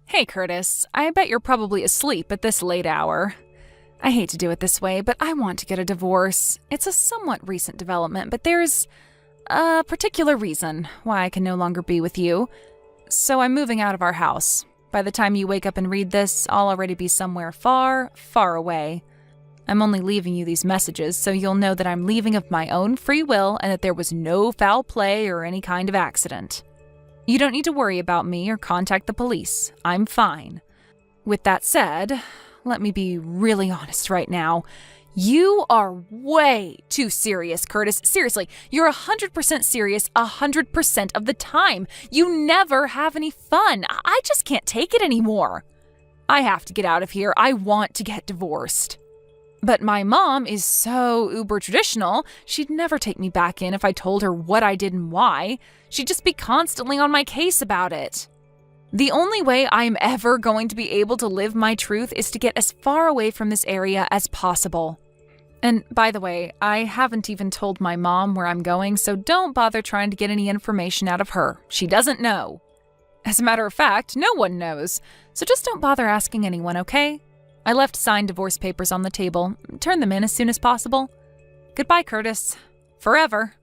Hey, Curtis. I bet you're probably asleep at this late hour. I hate to do it this way, but I want to get a divorce. It's a somewhat recent development, but there's a particular reason why I can no longer be with you. So I'm moving out of our house. By the time you wake up and read this, I'll already be somewhere far, far away. I'm only leaving you these messages so you'll know that I'm leaving of my own free will and that there was no foul play or any kind of accident. You don't need to worry about me or contact the police. I'm fine. With that said, let me be really honest right now. You are way too serious, Curtis. Seriously, you're 100% serious 100% of the time. You never have any fun. I just can't take it anymore. I have to get out of here. I want to get divorced. But my mom is so uber traditional, she'd never take me back in if I told her what I did and why. She'd just be constantly on my case about it. The only way I'm ever going to be able to live my truth is to get as far away from this area as possible. And by the way, I haven't even told my mom where I'm going, so don't bother trying to get any information out of her. She doesn't know. As a matter of fact, no one knows, so just don't bother asking anyone, okay? I left signed divorce papers on the table. Turn them in as soon as possible. Goodbye, Curtis. Forever.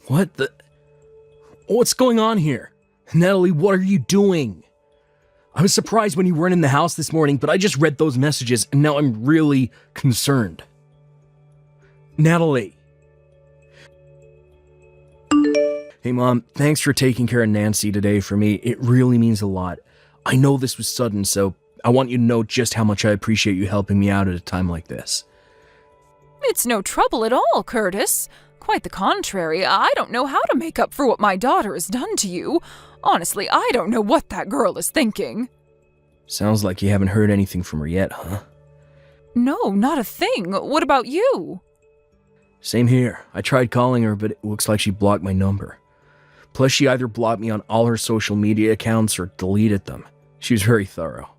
What the... What's going on here? Natalie, what are you doing? I was surprised when you weren't in the house this morning, but I just read those messages and now I'm really concerned. Natalie. Hey, Mom, thanks for taking care of Nancy today for me. It really means a lot. I know this was sudden, so I want you to know just how much I appreciate you helping me out at a time like this. It's no trouble at all, Curtis. Quite the contrary. I don't know how to make up for what my daughter has done to you. Honestly, I don't know what that girl is thinking. Sounds like you haven't heard anything from her yet, huh? No, not a thing. What about you? Same here. I tried calling her, but it looks like she blocked my number. Plus, she either blocked me on all her social media accounts or deleted them. She was very thorough.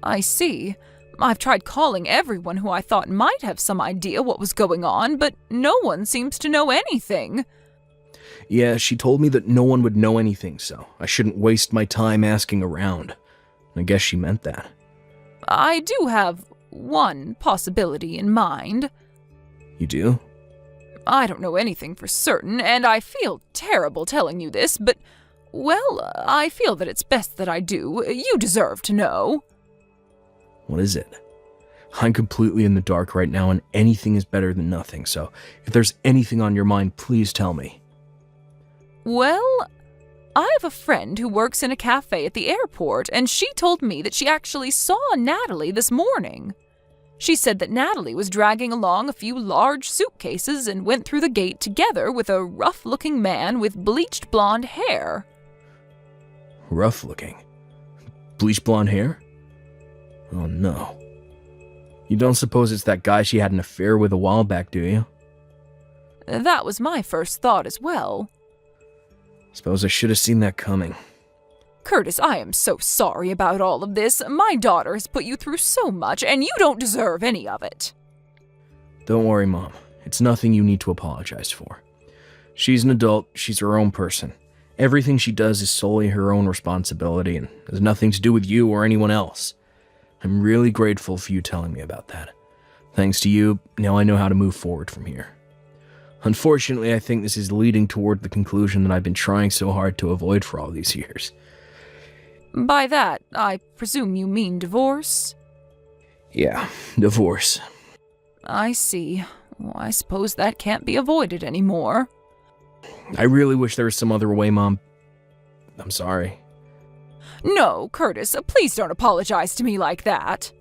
I see. I've tried calling everyone who I thought might have some idea what was going on, but no one seems to know anything. Yeah, she told me that no one would know anything, so I shouldn't waste my time asking around. I guess she meant that. I do have one possibility in mind. You do? I don't know anything for certain, and I feel terrible telling you this, but, well, I feel that it's best that I do. You deserve to know. What is it? I'm completely in the dark right now, and anything is better than nothing, so if there's anything on your mind, please tell me. Well, I have a friend who works in a cafe at the airport, and she told me that she actually saw Natalie this morning. She said that Natalie was dragging along a few large suitcases and went through the gate together with a rough-looking man with bleached blonde hair. Rough-looking? Bleached blonde hair? Oh no. You don't suppose it's that guy she had an affair with a while back, do you? That was my first thought as well. Suppose I should have seen that coming. Curtis, I am so sorry about all of this. My daughter has put you through so much, and you don't deserve any of it. Don't worry, Mom. It's nothing you need to apologize for. She's an adult. She's her own person. Everything she does is solely her own responsibility and has nothing to do with you or anyone else. I'm really grateful for you telling me about that. Thanks to you, now I know how to move forward from here. Unfortunately, I think this is leading toward the conclusion that I've been trying so hard to avoid for all these years. By that, I presume you mean divorce? Yeah, divorce. I see. Well, I suppose that can't be avoided anymore. I really wish there was some other way, Mom. I'm sorry. No, Curtis, please don't apologize to me like that.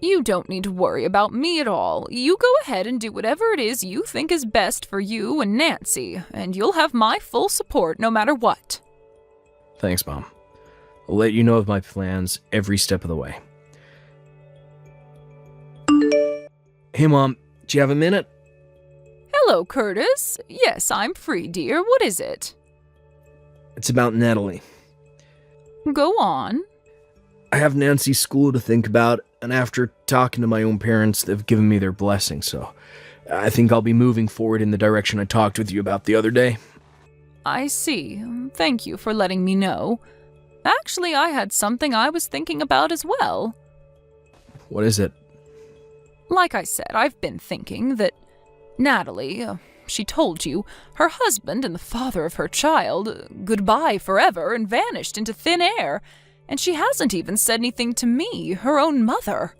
You don't need to worry about me at all. You go ahead and do whatever it is you think is best for you and Nancy, and you'll have my full support no matter what. Thanks, Mom. I'll let you know of my plans every step of the way. Hey, Mom, do you have a minute? Hello, Curtis. Yes, I'm free, dear. What is it? It's about Natalie. Go on. I have Nancy's school to think about, and after talking to my own parents, they've given me their blessing, so I think I'll be moving forward in the direction I talked with you about the other day. I see. Thank you for letting me know. Actually, I had something I was thinking about as well. What is it? Like I said, I've been thinking that Natalie, she told you, her husband and the father of her child, goodbye forever and vanished into thin air, and she hasn't even said anything to me, her own mother.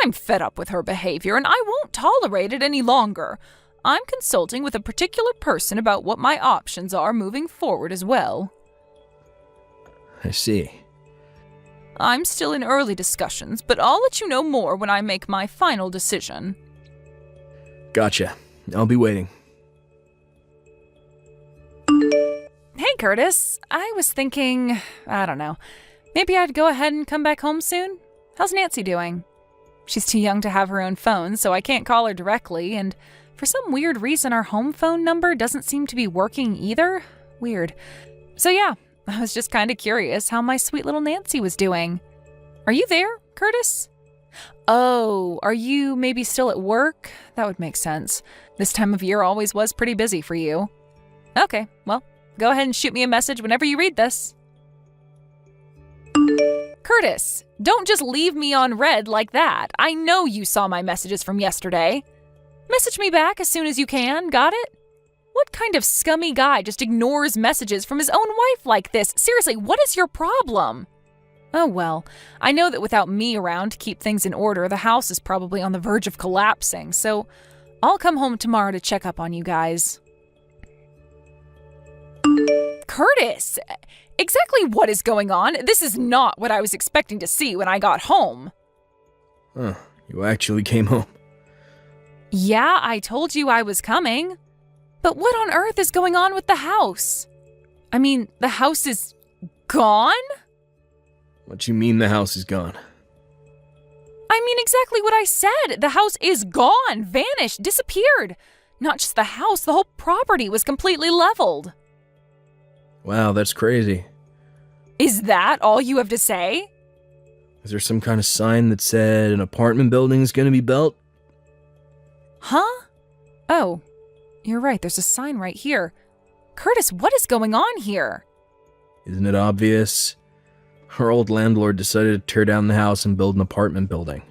I'm fed up with her behavior, and I won't tolerate it any longer. I'm consulting with a particular person about what my options are moving forward as well. I see. I'm still in early discussions, but I'll let you know more when I make my final decision. Gotcha. I'll be waiting. Hey, Curtis. I was thinking, I don't know, maybe I'd go ahead and come back home soon? How's Nancy doing? She's too young to have her own phone, so I can't call her directly, and for some weird reason our home phone number doesn't seem to be working either. Weird. So yeah, I was just kind of curious how my sweet little Nancy was doing. Are you there, Curtis? Oh, are you maybe still at work? That would make sense. This time of year always was pretty busy for you. Okay, well, go ahead and shoot me a message whenever you read this. Curtis, don't just leave me on red like that. I know you saw my messages from yesterday. Message me back as soon as you can, got it? What kind of scummy guy just ignores messages from his own wife like this? Seriously, what is your problem? Oh well, I know that without me around to keep things in order, the house is probably on the verge of collapsing, so I'll come home tomorrow to check up on you guys. Curtis! Exactly what is going on? This is not what I was expecting to see when I got home. Huh, you actually came home. Yeah, I told you I was coming. But what on earth is going on with the house? I mean, the house is gone? What you mean the house is gone? I mean exactly what I said. The house is gone, vanished, disappeared. Not just the house, the whole property was completely leveled. Wow, that's crazy. Is that all you have to say? Is there some kind of sign that said an apartment building is going to be built? Huh? Oh, you're right. There's a sign right here. Curtis, what is going on here? Isn't it obvious? Our old landlord decided to tear down the house and build an apartment building.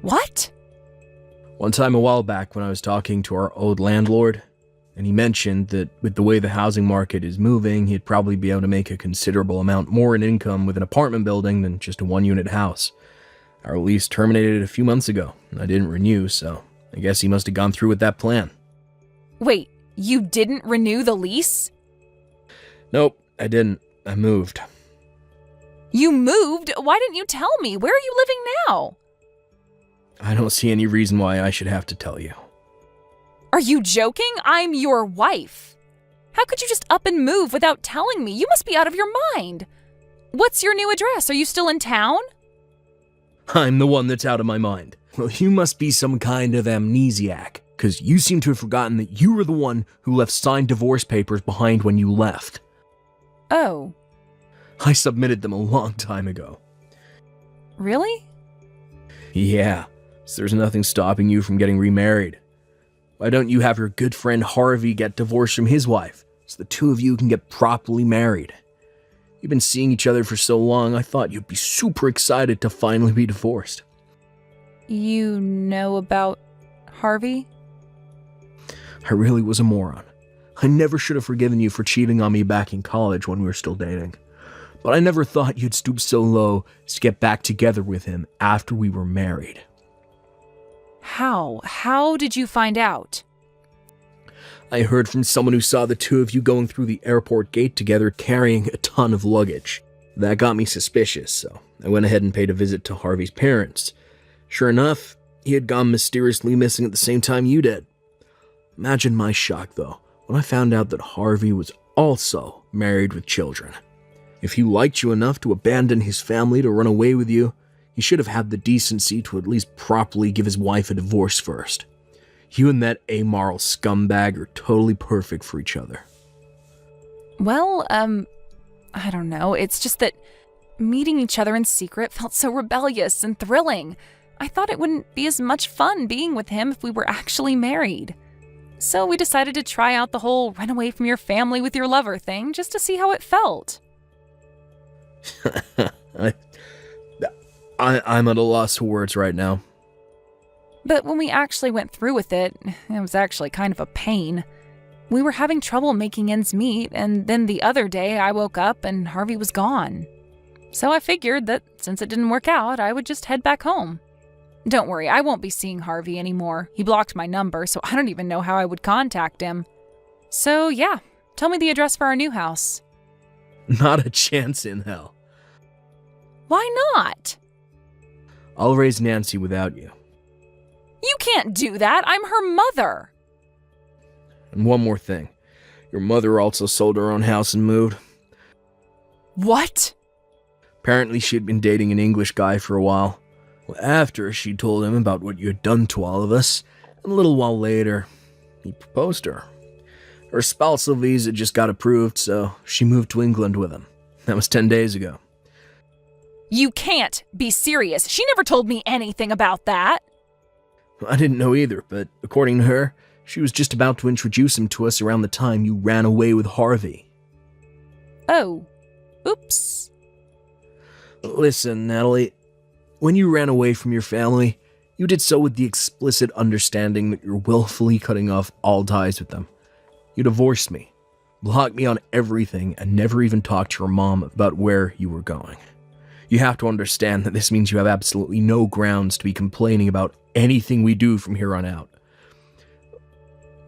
What? One time a while back when I was talking to our old landlord, and he mentioned that with the way the housing market is moving, he'd probably be able to make a considerable amount more in income with an apartment building than just a one-unit house. Our lease terminated a few months ago, and I didn't renew, so I guess he must have gone through with that plan. Wait, you didn't renew the lease? Nope, I didn't. I moved. You moved? Why didn't you tell me? Where are you living now? I don't see any reason why I should have to tell you. Are you joking? I'm your wife. How could you just up and move without telling me? You must be out of your mind. What's your new address? Are you still in town? I'm the one that's out of my mind. Well, you must be some kind of amnesiac, because you seem to have forgotten that you were the one who left signed divorce papers behind when you left. Oh. I submitted them a long time ago. Really? Yeah, so there's nothing stopping you from getting remarried. Why don't you have your good friend Harvey get divorced from his wife, so the two of you can get properly married? You've been seeing each other for so long, I thought you'd be super excited to finally be divorced. You know about Harvey? I really was a moron. I never should have forgiven you for cheating on me back in college when we were still dating. But I never thought you'd stoop so low as to get back together with him after we were married. How? How did you find out? I heard from someone who saw the two of you going through the airport gate together carrying a ton of luggage. That got me suspicious, so I went ahead and paid a visit to Harvey's parents. Sure enough, he had gone mysteriously missing at the same time you did. Imagine my shock, though, when I found out that Harvey was also married with children. If he liked you enough to abandon his family to run away with you, he should have had the decency to at least properly give his wife a divorce first. You and that amoral scumbag are totally perfect for each other. Well, I don't know. It's just that meeting each other in secret felt so rebellious and thrilling. I thought it wouldn't be as much fun being with him if we were actually married. So we decided to try out the whole run away from your family with your lover thing just to see how it felt. I'm at a loss for words right now. But when we actually went through with it, it was actually kind of a pain. We were having trouble making ends meet, and then the other day I woke up and Harvey was gone. So I figured that since it didn't work out, I would just head back home. Don't worry, I won't be seeing Harvey anymore. He blocked my number, so I don't even know how I would contact him. So yeah, tell me the address for our new house. Not a chance in hell. Why not? I'll raise Nancy without you. You can't do that. I'm her mother. And one more thing. Your mother also sold her own house and moved. What? Apparently she'd been dating an English guy for a while. Well, after she told him about what you had done to all of us, and a little while later, he proposed to her. Her spousal visa just got approved, so she moved to England with him. That was 10 days ago. You can't be serious. She never told me anything about that. I didn't know either, but according to her, she was just about to introduce him to us around the time you ran away with Harvey. Oh. Oops. Listen, Natalie, when you ran away from your family, you did so with the explicit understanding that you're willfully cutting off all ties with them. You divorced me, blocked me on everything, and never even talked to your mom about where you were going. You have to understand that this means you have absolutely no grounds to be complaining about anything we do from here on out.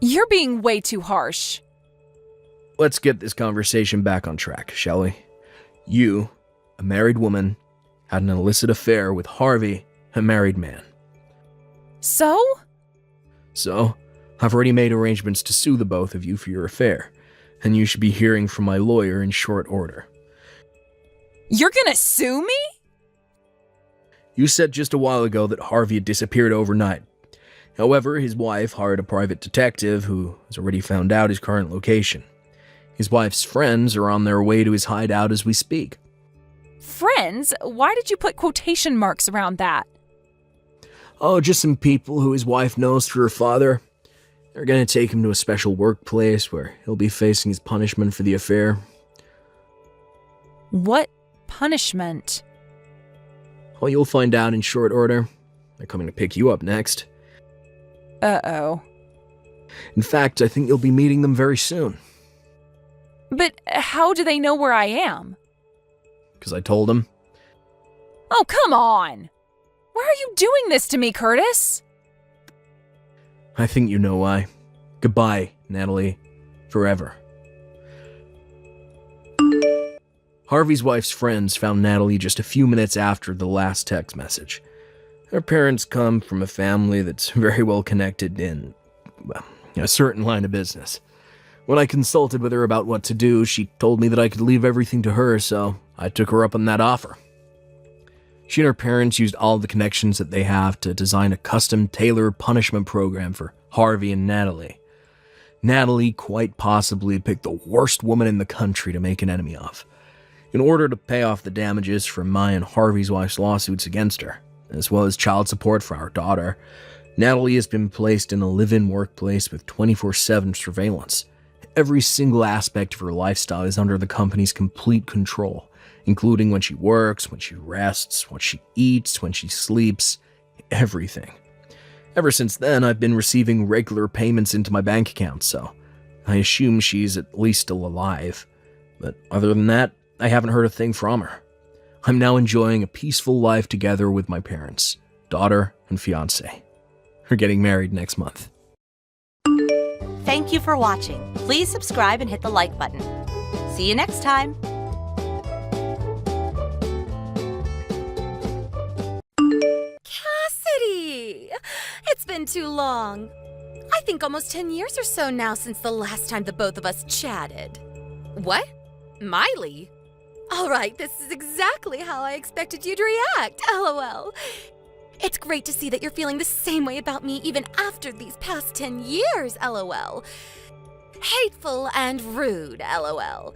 You're being way too harsh. Let's get this conversation back on track, shall we? You, a married woman, had an illicit affair with Harvey, a married man. So? So, I've already made arrangements to sue the both of you for your affair, and you should be hearing from my lawyer in short order. You're gonna sue me? You said just a while ago that Harvey had disappeared overnight. However, his wife hired a private detective who has already found out his current location. His wife's friends are on their way to his hideout as we speak. Friends? Why did you put quotation marks around that? Oh, just some people who his wife knows through her father. They're going to take him to a special workplace where he'll be facing his punishment for the affair. What punishment? Well, you'll find out in short order. They're coming to pick you up next. Uh-oh. In fact, I think you'll be meeting them very soon. But how do they know where I am? Because I told them. Oh, come on! Why are you doing this to me, Curtis? I think you know why. Goodbye, Natalie. Forever. Harvey's wife's friends found Natalie just a few minutes after the last text message. Her parents come from a family that's very well connected in, well, a certain line of business. When I consulted with her about what to do, she told me that I could leave everything to her, so I took her up on that offer. She and her parents used all the connections that they have to design a custom tailored punishment program for Harvey and Natalie. Natalie quite possibly picked the worst woman in the country to make an enemy of, in order to pay off the damages from my and Harvey's wife's lawsuits against her, as well as child support for our daughter. Natalie has been placed in a live-in workplace with 24/7 surveillance. Every single aspect of her lifestyle is under the company's complete control, including when she works, when she rests, what she eats, when she sleeps, everything. Ever since then, I've been receiving regular payments into my bank account, so I assume she's at least still alive. But other than that, I haven't heard a thing from her. I'm now enjoying a peaceful life together with my parents, daughter, and fiancé. We're getting married next month. Thank you for watching. Please subscribe and hit the like button. See you next time. Cassidy! It's been too long. I think almost 10 years or so now since the last time the both of us chatted. What? Miley? All right, this is exactly how I expected you to react, LOL. It's great to see that you're feeling the same way about me even after these past 10 years, LOL. Hateful and rude, LOL.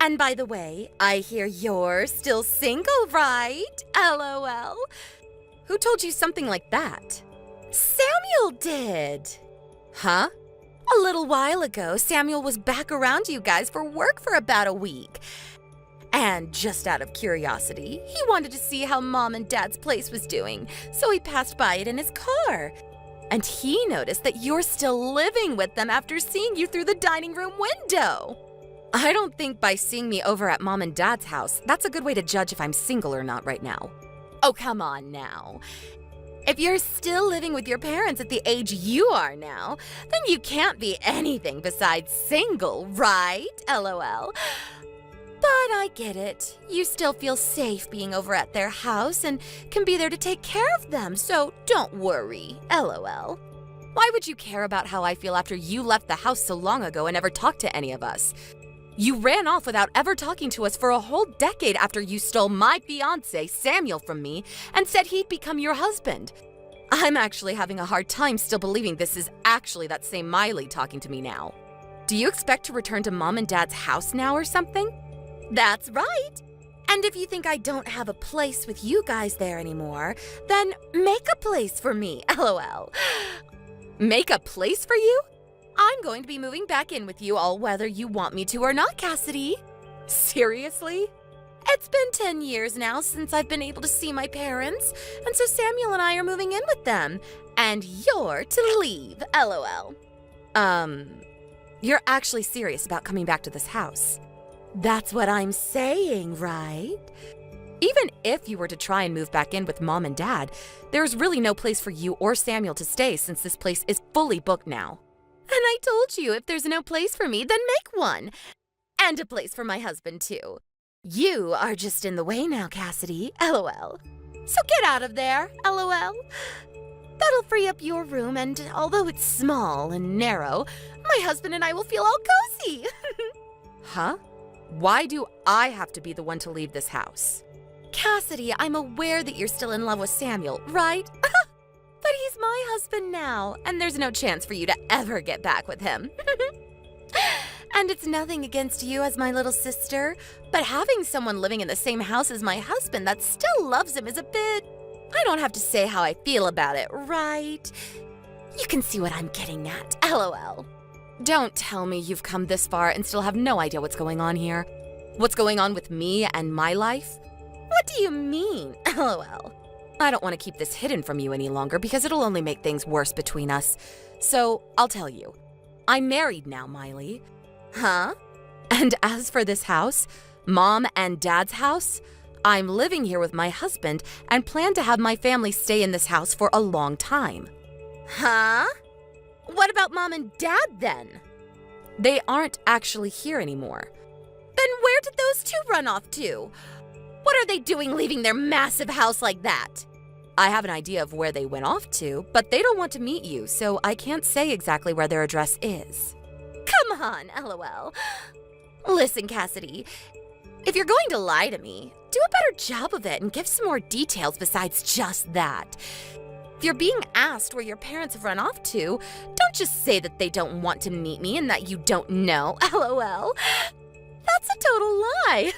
And by the way, I hear you're still single, right? LOL. Who told you something like that? Samuel did. Huh? A little while ago, Samuel was back around you guys for work for about a week. And just out of curiosity, he wanted to see how Mom and Dad's place was doing, so he passed by it in his car. And he noticed that you're still living with them after seeing you through the dining room window. I don't think by seeing me over at Mom and Dad's house, that's a good way to judge if I'm single or not right now. Oh, come on now. If you're still living with your parents at the age you are now, then you can't be anything besides single, right? LOL. But I get it. You still feel safe being over at their house and can be there to take care of them, so don't worry. LOL. Why would you care about how I feel after you left the house so long ago and never talked to any of us? You ran off without ever talking to us for a whole decade after you stole my fiancé, Samuel, from me and said he'd become your husband. I'm actually having a hard time still believing this is actually that same Miley talking to me now. Do you expect to return to Mom and Dad's house now or something? That's right. And if you think I don't have a place with you guys there anymore, then make a place for me, LOL. Make a place for you? I'm going to be moving back in with you all whether you want me to or not, Cassidy. Seriously? It's been 10 years now since I've been able to see my parents, and so Samuel and I are moving in with them, and you're to leave, LOL. You're actually serious about coming back to this house? That's what I'm saying, right? Even if you were to try and move back in with Mom and Dad, there's really no place for you or Samuel to stay since this place is fully booked now. And I told you if there's no place for me, then make one. And a place for my husband, too. You are just in the way now, Cassidy, LOL. So get out of there, LOL. That'll free up your room, and although it's small and narrow, my husband and I will feel all cozy. Huh? Why do I have to be the one to leave this house? Cassidy, I'm aware that you're still in love with Samuel, right? But he's my husband now, and there's no chance for you to ever get back with him. And it's nothing against you as my little sister, but having someone living in the same house as my husband that still loves him is a bit... I don't have to say how I feel about it, right? You can see what I'm getting at, LOL. Don't tell me you've come this far and still have no idea what's going on here. What's going on with me and my life? What do you mean, LOL? I don't want to keep this hidden from you any longer because it'll only make things worse between us. So, I'll tell you. I'm married now, Miley. Huh? And as for this house, Mom and Dad's house, I'm living here with my husband and plan to have my family stay in this house for a long time. Huh? What about Mom and Dad then? They aren't actually here anymore. Then where did those two run off to? What are they doing leaving their massive house like that? I have an idea of where they went off to, but they don't want to meet you, so I can't say exactly where their address is. Come on, LOL. Listen, Cassidy, if you're going to lie to me, do a better job of it and give some more details besides just that. If you're being asked where your parents have run off to, don't just say that they don't want to meet me and that you don't know, LOL. That's a total lie.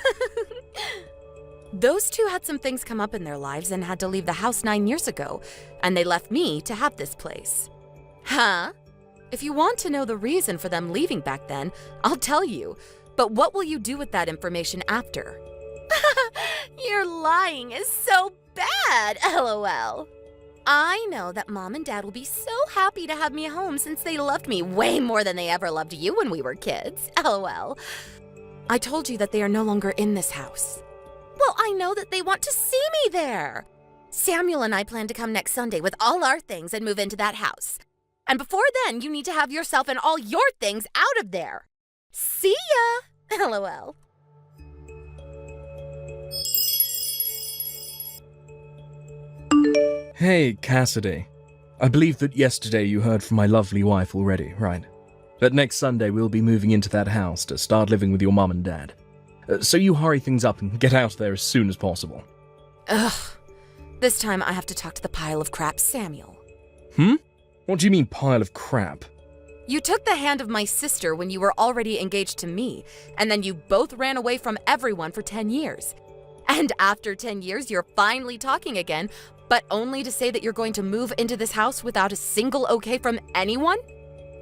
Those two had some things come up in their lives and had to leave the house 9 years ago, and they left me to have this place. Huh? If you want to know the reason for them leaving back then, I'll tell you. But what will you do with that information after? Your lying is so bad, LOL. I know that Mom and Dad will be so happy to have me home since they loved me way more than they ever loved you when we were kids, LOL. I told you that they are no longer in this house. Well, I know that they want to see me there. Samuel and I plan to come next Sunday with all our things and move into that house. And before then, you need to have yourself and all your things out of there. See ya! LOL. Hey, Cassidy. I believe that yesterday you heard from my lovely wife already, right? That next Sunday we'll be moving into that house to start living with your mom and dad. So you hurry things up and get out there as soon as possible. Ugh. This time I have to talk to the pile of crap Samuel. What do you mean, pile of crap? You took the hand of my sister when you were already engaged to me, and then you both ran away from everyone for 10 years. And after 10 years, you're finally talking again, but only to say that you're going to move into this house without a single okay from anyone?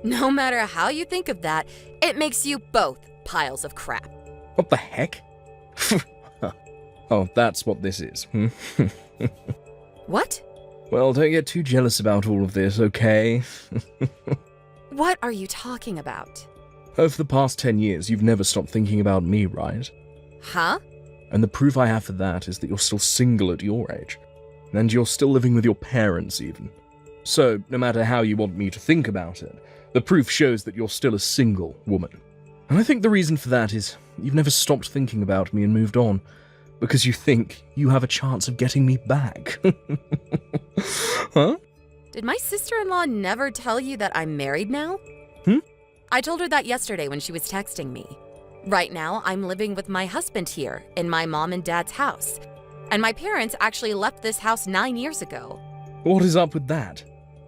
No matter how you think of that, it makes you both piles of crap. What the heck? Oh, that's what this is. What? Well, don't get too jealous about all of this, okay? What are you talking about? Over the past 10 years, you've never stopped thinking about me, right? Huh? And the proof I have for that is that you're still single at your age. And you're still living with your parents, even. So, no matter how you want me to think about it, the proof shows that you're still a single woman. And I think the reason for that is you've never stopped thinking about me and moved on, because you think you have a chance of getting me back. Huh? Did my sister-in-law never tell you that I'm married now? I told her that yesterday when she was texting me. Right now, I'm living with my husband here in my mom and dad's house. And my parents actually left this house 9 years ago. What is up with that?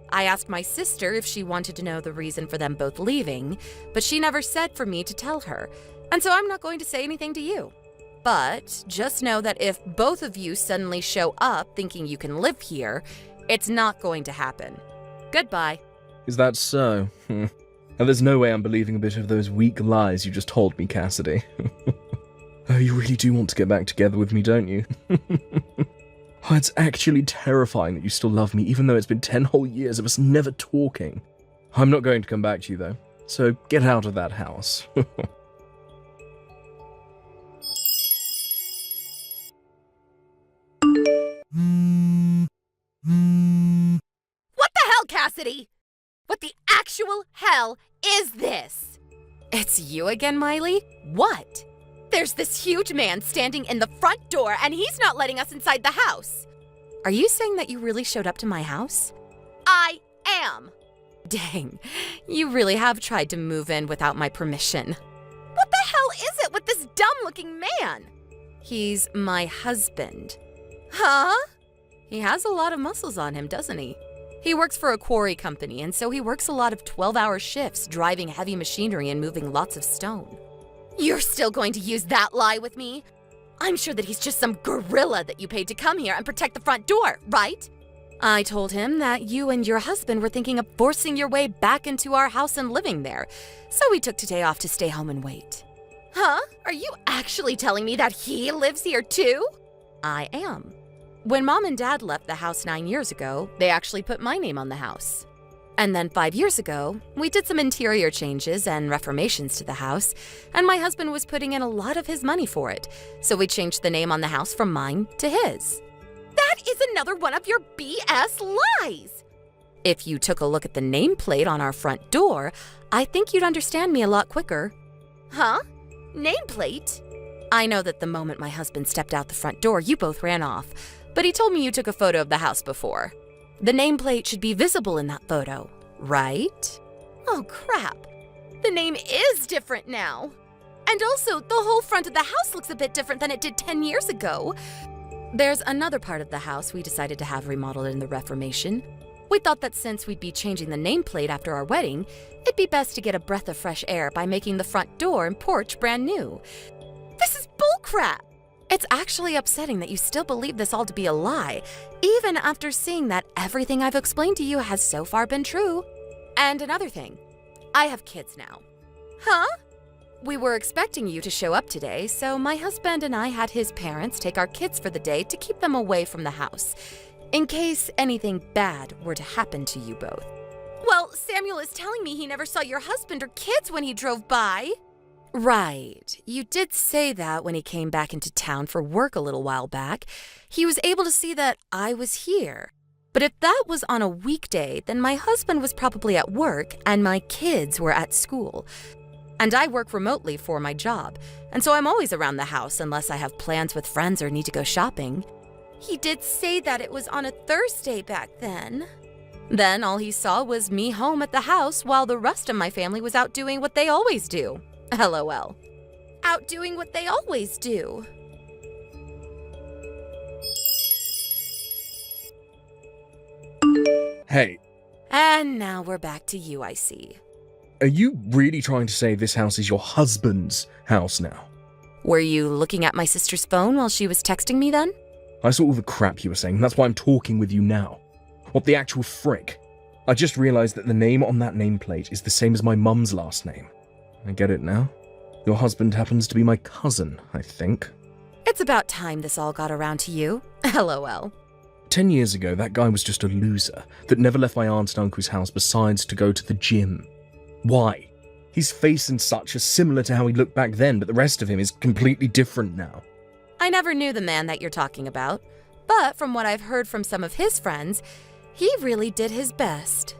I asked my sister if she wanted to know the reason for them both leaving, but she never said for me to tell her. And so I'm not going to say anything to you. But just know that if both of you suddenly show up thinking you can live here, it's not going to happen. Goodbye. Is that so? And there's no way I'm believing a bit of those weak lies you just told me, Cassidy. Oh, you really do want to get back together with me, don't you? Oh, it's actually terrifying that you still love me, even though it's been 10 whole years of us never talking. I'm not going to come back to you, though, so get out of that house. What the hell, Cassidy? What the actual hell is this? It's you again, Miley? What? There's this huge man standing in the front door and he's not letting us inside the house. Are you saying that you really showed up to my house? I am. Dang, you really have tried to move in without my permission. What the hell is it with this dumb-looking man? He's my husband. Huh? He has a lot of muscles on him, doesn't he? He works for a quarry company, and so he works a lot of 12-hour shifts driving heavy machinery and moving lots of stone. You're still going to use that lie with me? I'm sure that he's just some gorilla that you paid to come here and protect the front door, right? I told him that you and your husband were thinking of forcing your way back into our house and living there, so we took today off to stay home and wait. Huh? Are you actually telling me that he lives here too? I am. When Mom and Dad left the house 9 years ago, they actually put my name on the house. And then 5 years ago, we did some interior changes and reformations to the house, and my husband was putting in a lot of his money for it, so we changed the name on the house from mine to his. That is another one of your BS lies! If you took a look at the nameplate on our front door, I think you'd understand me a lot quicker. Huh? Nameplate? I know that the moment my husband stepped out the front door, you both ran off, but he told me you took a photo of the house before. The nameplate should be visible in that photo, right? Oh, crap. The name is different now. And also, the whole front of the house looks a bit different than it did 10 years ago. There's another part of the house we decided to have remodeled in the Reformation. We thought that since we'd be changing the nameplate after our wedding, it'd be best to get a breath of fresh air by making the front door and porch brand new. This is bullcrap! It's actually upsetting that you still believe this all to be a lie, even after seeing that everything I've explained to you has so far been true. And another thing, I have kids now. Huh? We were expecting you to show up today, so my husband and I had his parents take our kids for the day to keep them away from the house, in case anything bad were to happen to you both. Well, Samuel is telling me he never saw your husband or kids when he drove by. Right. You did say that when he came back into town for work a little while back. He was able to see that I was here. But if that was on a weekday, then my husband was probably at work and my kids were at school. And I work remotely for my job, and so I'm always around the house unless I have plans with friends or need to go shopping. He did say that it was on a Thursday back then. Then all he saw was me home at the house while the rest of my family was out doing what they always do. LOL. Out doing what they always do. Hey, And now we're back to you, I see. are you really trying to say this house is your husband's house now? Were you looking at my sister's phone while she was texting me then? I saw all the crap you were saying, and that's why I'm talking with you now. What the actual frick? I just realized that the name on that nameplate is the same as my mum's last name. I get it now. Your husband happens to be my cousin, I think. It's about time this all got around to you. LOL. 10 years ago, that guy was just a loser that never left my aunt and uncle's house besides to go to the gym. Why? His face and such are similar to how he looked back then, but the rest of him is completely different now. I never knew the man that you're talking about, but from what I've heard from some of his friends, he really did his best.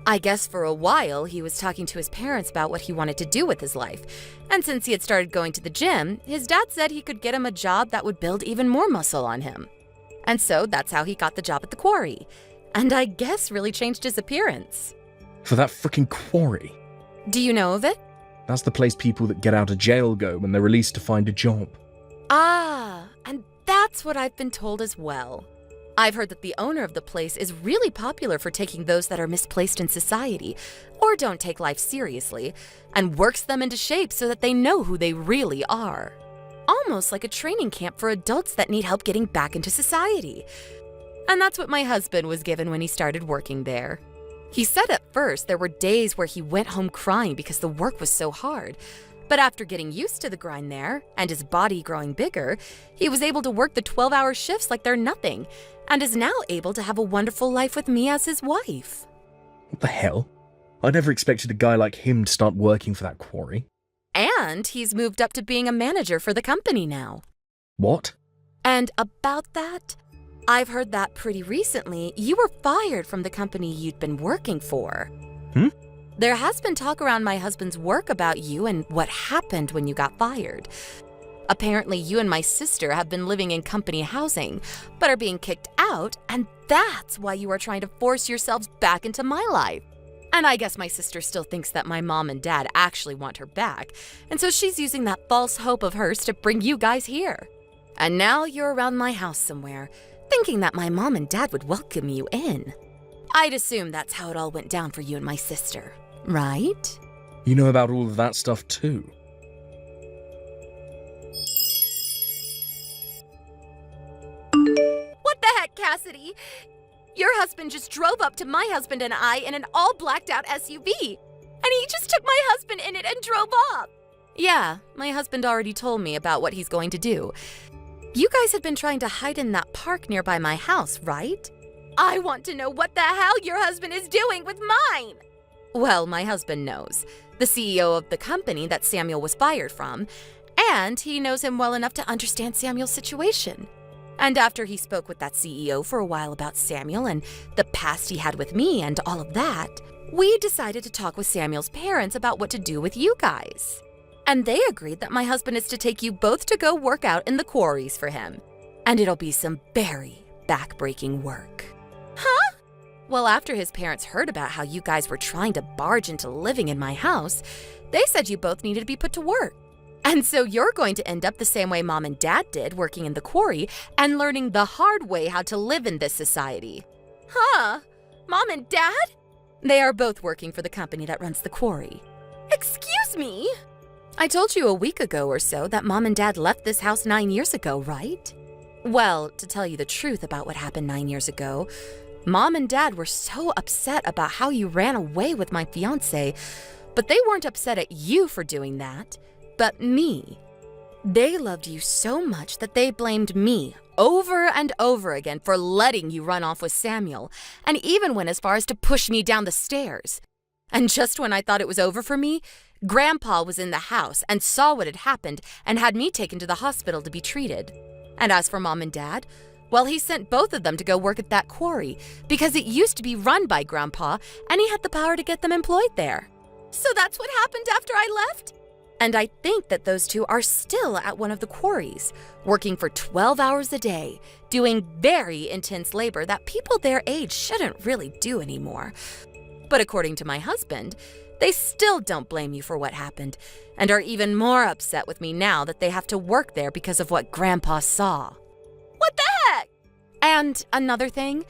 I guess for a while he was talking to his parents about what he wanted to do with his life, and since he had started going to the gym, his dad said he could get him a job that would build even more muscle on him. And so that's how he got the job at the quarry, and I guess really changed his appearance. For that frickin' quarry. Do you know of it? That's the place people that get out of jail go when they're released to find a job. Ah, and that's what I've been told as well. I've heard that the owner of the place is really popular for taking those that are misplaced in society, or don't take life seriously, and works them into shape so that they know who they really are. Almost like a training camp for adults that need help getting back into society. And that's what my husband was given when he started working there. He said at first there were days where he went home crying because the work was so hard. But after getting used to the grind there, and his body growing bigger, he was able to work the 12-hour shifts like they're nothing, and is now able to have a wonderful life with me as his wife. What the hell? I never expected a guy like him to start working for that quarry. And he's moved up to being a manager for the company now. What? And about that, I've heard that pretty recently you were fired from the company you'd been working for. There has been talk around my husband's work about you and what happened when you got fired. Apparently, you and my sister have been living in company housing, but are being kicked out, and that's why you are trying to force yourselves back into my life. And I guess my sister still thinks that my mom and dad actually want her back, and so she's using that false hope of hers to bring you guys here. And now you're around my house somewhere, thinking that my mom and dad would welcome you in. I'd assume that's how it all went down for you and my sister, right? You know about all of that stuff too. What the heck, Cassidy? Your husband just drove up to my husband and I in an all blacked out SUV. And he just took my husband in it and drove off. Yeah, my husband already told me about what he's going to do. You guys had been trying to hide in that park nearby my house, right? I want to know what the hell your husband is doing with mine. Well, my husband knows. The CEO of the company that Samuel was fired from. And he knows him well enough to understand Samuel's situation. And after he spoke with that CEO for a while about Samuel and the past he had with me and all of that, we decided to talk with Samuel's parents about what to do with you guys. And they agreed that my husband is to take you both to go work out in the quarries for him. And it'll be some very back-breaking work. Huh? Well, after his parents heard about how you guys were trying to barge into living in my house, they said you both needed to be put to work. And so you're going to end up the same way Mom and Dad did, working in the quarry and learning the hard way how to live in this society. Huh? Mom and Dad? They are both working for the company that runs the quarry. Excuse me? I told you a week ago or so that Mom and Dad left this house 9 years ago, right? Well, to tell you the truth about what happened 9 years ago, Mom and Dad were so upset about how you ran away with my fiancé, but they weren't upset at you for doing that. But me. They loved you so much that they blamed me over and over again for letting you run off with Samuel, and even went as far as to push me down the stairs. And just when I thought it was over for me, Grandpa was in the house and saw what had happened and had me taken to the hospital to be treated. And as for Mom and Dad, well, he sent both of them to go work at that quarry because it used to be run by Grandpa and he had the power to get them employed there. So that's what happened after I left? And I think that those two are still at one of the quarries, working for 12 hours a day, doing very intense labor that people their age shouldn't really do anymore. But according to my husband, they still don't blame you for what happened, and are even more upset with me now that they have to work there because of what Grandpa saw. What the heck? And another thing,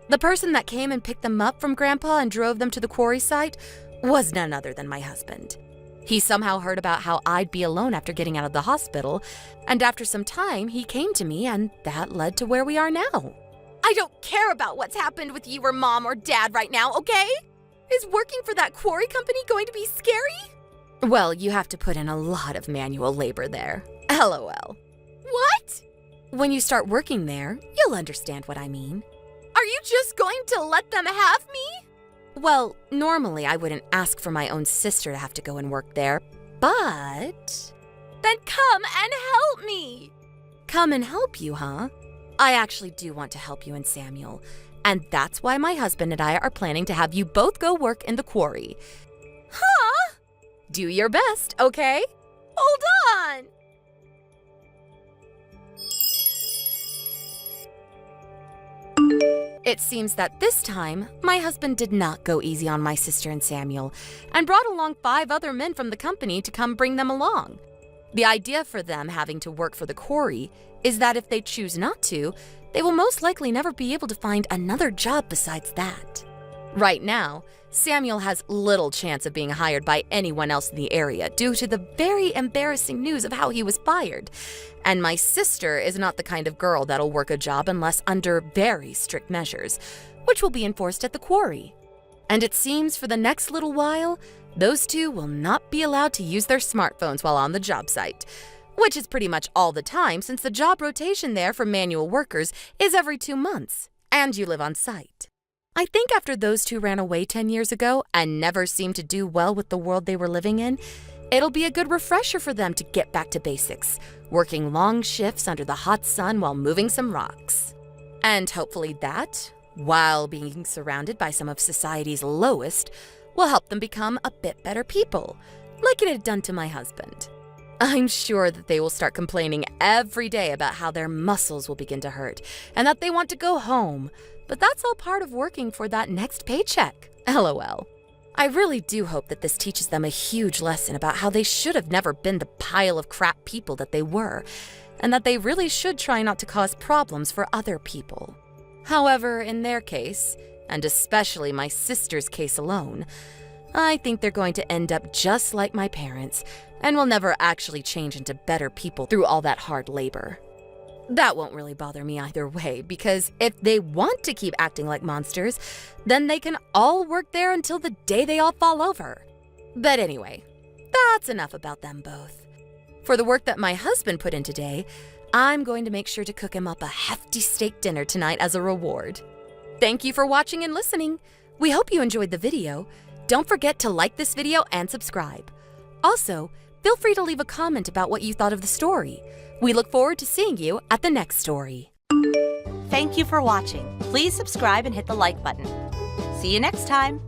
the person that came and picked them up from Grandpa and drove them to the quarry site was none other than my husband. He somehow heard about how I'd be alone after getting out of the hospital, and after some time, he came to me, and that led to where we are now. I don't care about what's happened with you or Mom or Dad right now, okay? Is working for that quarry company going to be scary? Well, you have to put in a lot of manual labor there. LOL. What? When you start working there, you'll understand what I mean. Are you just going to let them have me? Well, normally I wouldn't ask for my own sister to have to go and work there, but... Then come and help me! Come and help you, huh? I actually do want to help you and Samuel, and that's why my husband and I are planning to have you both go work in the quarry. Huh? Do your best, okay? Hold on! It seems that this time, my husband did not go easy on my sister and Samuel, and brought along 5 other men from the company to come bring them along. The idea for them having to work for the quarry is that if they choose not to, they will most likely never be able to find another job besides that. Right now, Samuel has little chance of being hired by anyone else in the area due to the very embarrassing news of how he was fired. And my sister is not the kind of girl that'll work a job unless under very strict measures, which will be enforced at the quarry. And it seems for the next little while, those two will not be allowed to use their smartphones while on the job site, which is pretty much all the time since the job rotation there for manual workers is every 2 months, and you live on site. I think after those two ran away 10 years ago and never seemed to do well with the world they were living in, it'll be a good refresher for them to get back to basics, working long shifts under the hot sun while moving some rocks. And hopefully that, while being surrounded by some of society's lowest, will help them become a bit better people, like it had done to my husband. I'm sure that they will start complaining every day about how their muscles will begin to hurt and that they want to go home, but that's all part of working for that next paycheck. LOL. I really do hope that this teaches them a huge lesson about how they should have never been the pile of crap people that they were, and that they really should try not to cause problems for other people. However, in their case, and especially my sister's case alone, I think they're going to end up just like my parents and will never actually change into better people through all that hard labor. That won't really bother me either way, because if they want to keep acting like monsters, then they can all work there until the day they all fall over. But anyway, that's enough about them both. For the work that my husband put in today, I'm going to make sure to cook him up a hefty steak dinner tonight as a reward. Thank you for watching and listening. We hope you enjoyed the video. Don't forget to like this video and subscribe. Also, feel free to leave a comment about what you thought of the story. We look forward to seeing you at the next story. Thank you for watching. Please subscribe and hit the like button. See you next time.